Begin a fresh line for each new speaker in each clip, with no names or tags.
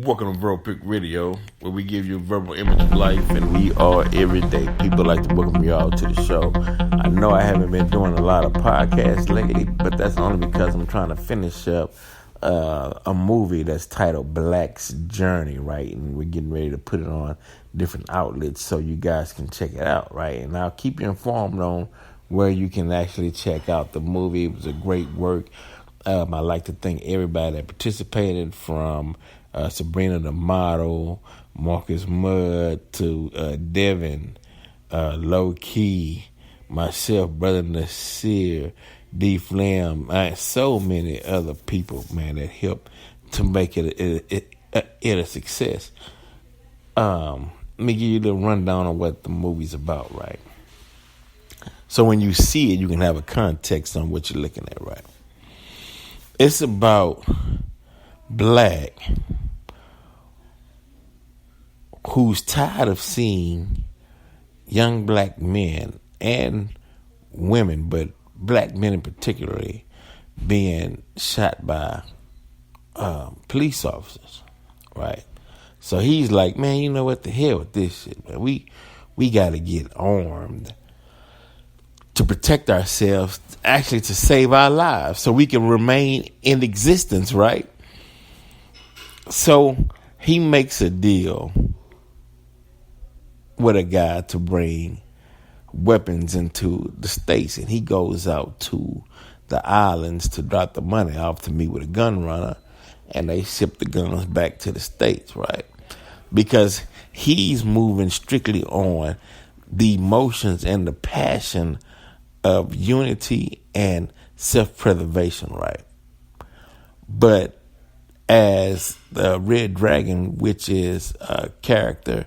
Welcome to Verbal Pick Radio, where we give you a verbal image of life, and we are everyday people. Like to welcome you all to the show. I know I haven't been doing a lot of podcasts lately, but that's only because I'm trying to finish up a movie that's titled Blac's Journey, right? And we're getting ready to put it on different outlets so you guys can check it out, right? And I'll keep you informed on where you can actually check out the movie. It was a great work. I'd like to thank everybody that participated, from Sabrina the model, Marcus Mudd, to Devin, Low Key, myself, Brother Nasir, D Flam, so many other people, man, that helped to make it a success. Let me give you a little rundown on what the movie's about, right? So when you see it, you can have a context on what you're looking at, right? It's about Blac, who's tired of seeing young black men and women, but black men in particularly, being shot by police officers, right? So he's like, man, you know what, the hell with this shit, man. We got to get armed to protect ourselves, actually to save our lives so we can remain in existence, right? So he makes a deal with a guy to bring weapons into the States, and he goes out to the islands to drop the money off to meet with a gun runner, and they ship the guns back to the States, right? Because he's moving strictly on the emotions and the passion of unity and self-preservation, right? But as the Red Dragon, which is a character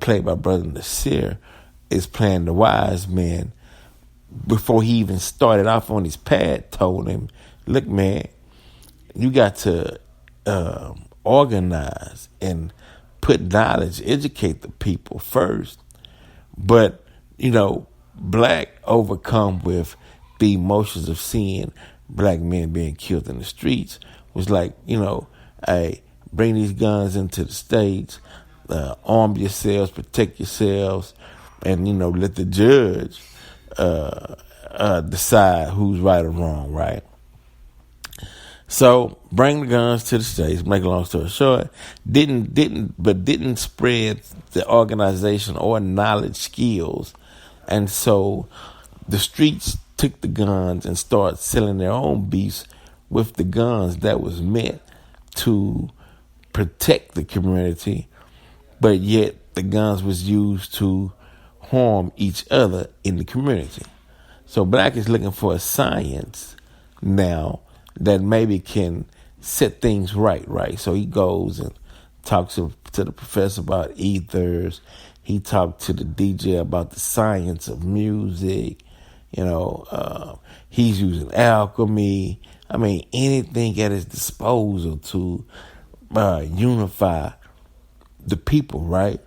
played by Brother Nasir, is playing the wise man, before he even started off on his pad, told him, look, man, you got to organize and put knowledge, educate the people first. But, you know, Blac, overcome with the emotions of seeing black men being killed in the streets, was like, you know, hey, bring these guns into the States, arm yourselves, protect yourselves, and, you know, let the judge decide who's right or wrong, right? So bring the guns to the States. Make a long story short, didn't spread the organization or knowledge skills. And so the streets took the guns and started selling their own beefs with the guns that was meant to protect the community, but yet the guns was used to harm each other in the community. So Blac is looking for a science now that maybe can set things right? So he goes and talks to the professor about ethers. He talked to the DJ about the science of music. You know, he's using alchemy. I mean, anything at his disposal to unify the people, right?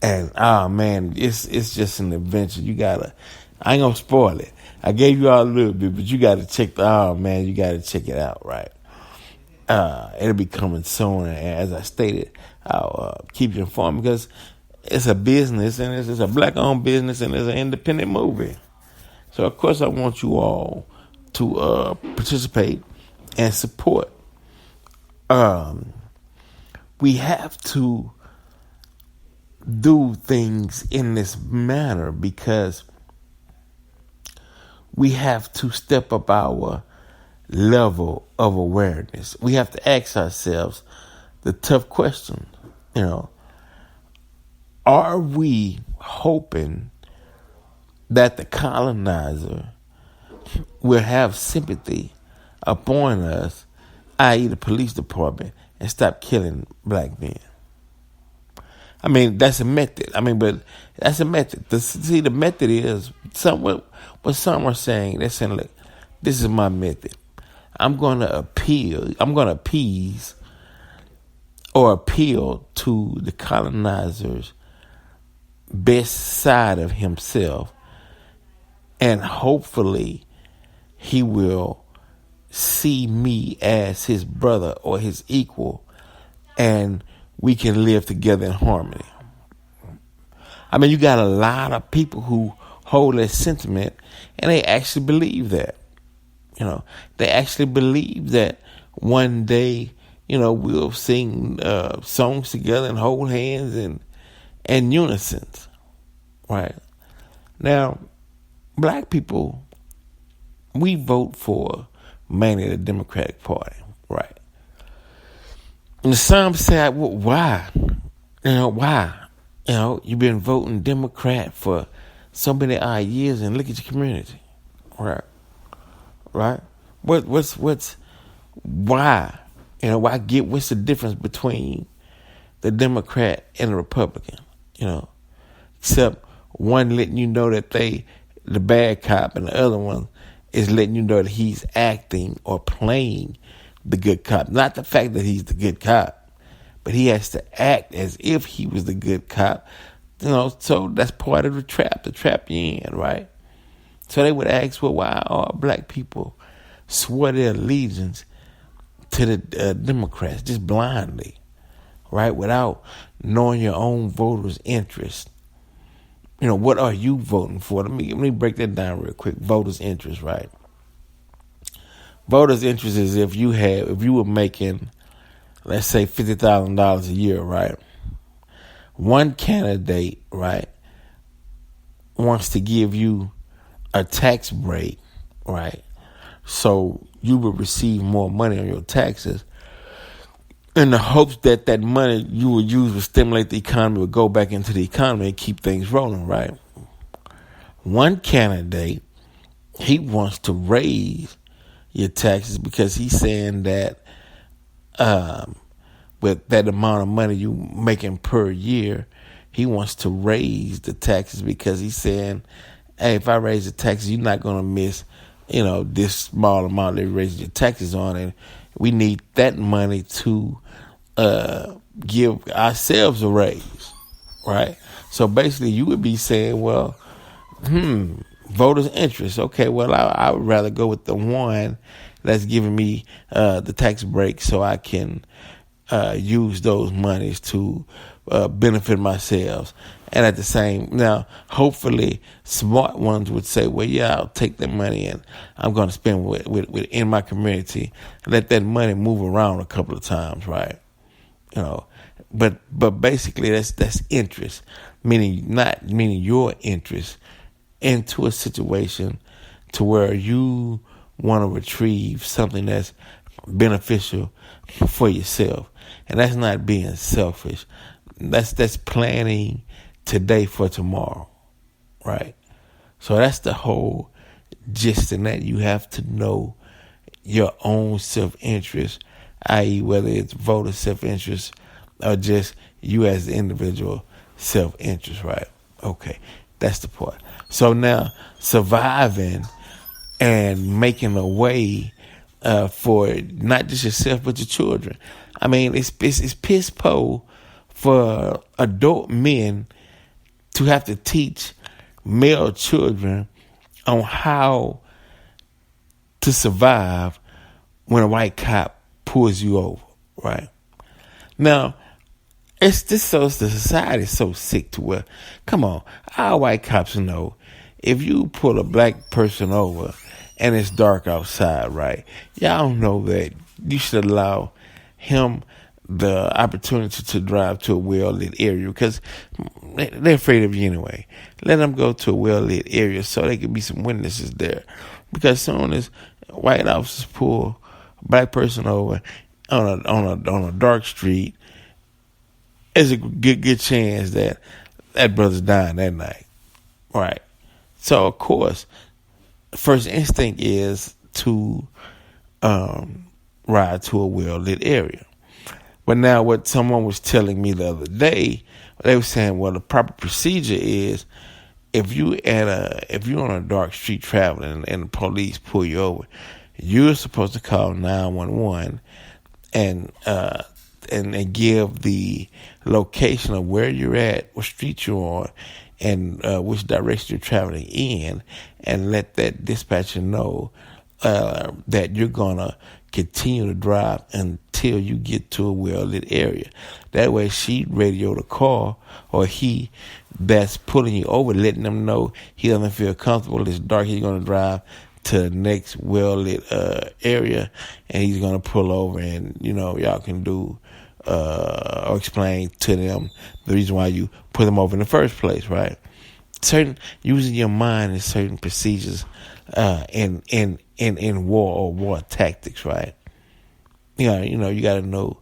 And, man, it's just an adventure. I ain't gonna spoil it. I gave you all a little bit, but you gotta check you gotta check it out, right? It'll be coming soon. And as I stated, I'll keep you informed, because it's a business, and it's a black-owned business, and it's an independent movie. So, of course, I want you all to participate and support. We have to do things in this manner because we have to step up our level of awareness. We have to ask ourselves the tough question, you know, are we hoping that the colonizer will have sympathy upon us, i.e. the police department, and stop killing black men? I mean, that's a method. But that's a method. The method is what some are saying. They're saying, look, this is my method. I'm going to appease or appeal to the colonizer's best side of himself, and hopefully he will see me as his brother or his equal and we can live together in harmony. I mean, you got a lot of people who hold that sentiment, and they actually believe that. They actually believe that one day, we'll sing songs together and hold hands and unison, right? Now, black people, we vote for mainly the Democratic Party, right? And some say, well, why? Why? You've been voting Democrat for so many odd years, and look at your community, right? Right? What's why? What's the difference between the Democrat and the Republican? Except one letting you know that the bad cop, and the other one is letting you know that he's acting or playing the good cop. Not the fact that he's the good cop, but he has to act as if he was the good cop. So that's part of the trap you in, right? So they would ask, well, why are black people swore their allegiance to the Democrats just blindly, right? Without knowing your own voters' interest. What are you voting for? Let me break that down real quick. Voters' interest, right? Voters' interest is if you were making, let's say, $50,000 a year, right? One candidate, right, wants to give you a tax break, right? So you will receive more money on your taxes in the hopes that that money you will use to stimulate the economy will go back into the economy and keep things rolling, right? One candidate, he wants to raise your taxes because he's saying that with that amount of money you making per year, he wants to raise the taxes because he's saying, hey, if I raise the taxes, you're not going to miss, this small amount that you raise your taxes on, and we need that money to give ourselves a raise, right? So basically, you would be saying, well, voters' interest. Okay, well, I would rather go with the one that's giving me the tax break so I can use those monies to benefit myself. And at the same, now, hopefully, smart ones would say, well, yeah, I'll take that money and I'm going to spend with in my community. Let that money move around a couple of times, right? But basically, that's interest, meaning your interest into a situation to where you want to retrieve something that's beneficial for yourself. And that's not being selfish. That's planning today for tomorrow, right? So that's the whole gist in that. You have to know your own self-interest, i.e. whether it's voter self-interest or just you as the individual self-interest, right? Okay, that's the part. So now surviving and making a way for not just yourself but your children. I mean, it's piss poor for adult men to have to teach male children on how to survive when a white cop pulls you over, right? Now, the society is so sick to where, come on, our white cops know if you pull a black person over and it's dark outside, right? Y'all know that you should allow him the opportunity to drive to a well-lit area because they're afraid of you anyway. Let them go to a well-lit area so there can be some witnesses there. Because as soon as white officers pull a black person over on a dark street, there's a good chance that brother's dying that night, right? So of course, first instinct is to ride to a well-lit area. But now what someone was telling me the other day, they were saying, well, the proper procedure is if you're on a dark street traveling and the police pull you over, you're supposed to call 911 and give the location of where you're at, what street you're on, and which direction you're traveling in, and let that dispatcher know that you're gonna continue to drive until you get to a well-lit area. That way she radio the car, or he that's pulling you over, letting them know he doesn't feel comfortable, it's dark, he's going to drive to the next well-lit area, and he's going to pull over, and, y'all can do or explain to them the reason why you put them over in the first place, right? Using your mind in certain procedures in war or war tactics, right? You got to know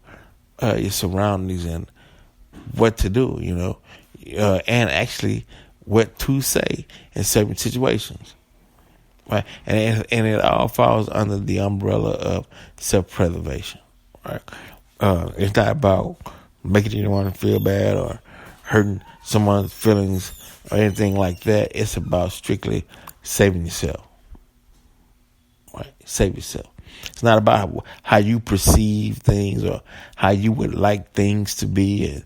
your surroundings and what to do, and actually what to say in certain situations, right? And it all falls under the umbrella of self-preservation, right? It's not about making anyone feel bad or hurting someone's feelings or anything like that. It's about strictly saving yourself. Right? Save yourself. It's not about how you perceive things or how you would like things to be and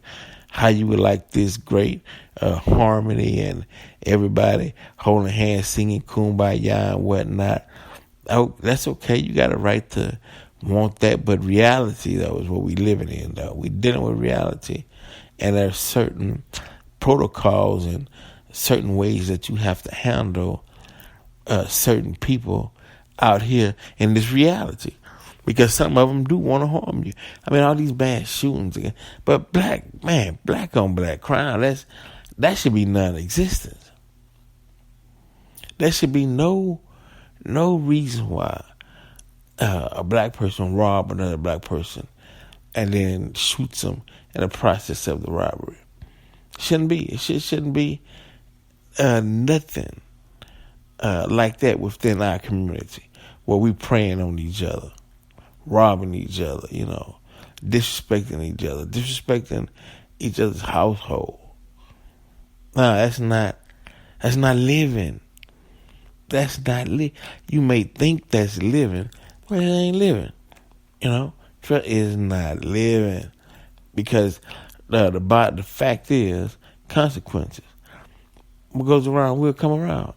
how you would like this great harmony and everybody holding hands, singing Kumbaya and whatnot. Oh, that's okay. You got a right to want that, but reality, though, is what we living in, though. We dealing with reality, and there's certain protocols and certain ways that you have to handle certain people out here in this reality, because some of them do want to harm you. I mean, all these bad shootings again, but black on black crime, that should be non-existent. There should be no reason why a black person rob another black person and then shoots them in the process of the robbery. Shouldn't be. It shouldn't be nothing like that within our community, where we preying on each other, robbing each other, disrespecting each other, disrespecting each other's household. No, that's not living. That's not You may think that's living, but it ain't living. It is not living, because the fact is consequences. What goes around will come around,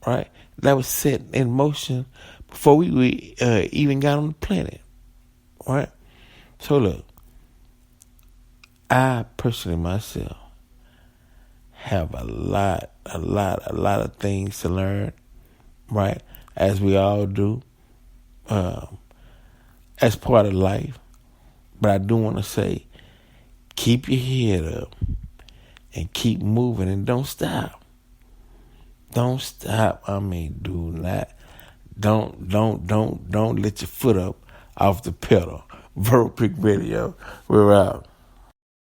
right? That was set in motion before we even got on the planet, right? So look, I personally myself have a lot of things to learn, right? As we all do, as part of life. But I do want to say, keep your head up and keep moving, and don't stop. Don't stop. I mean, do not. Don't let your foot up off the pedal. Verbal Creek Radio. We're out.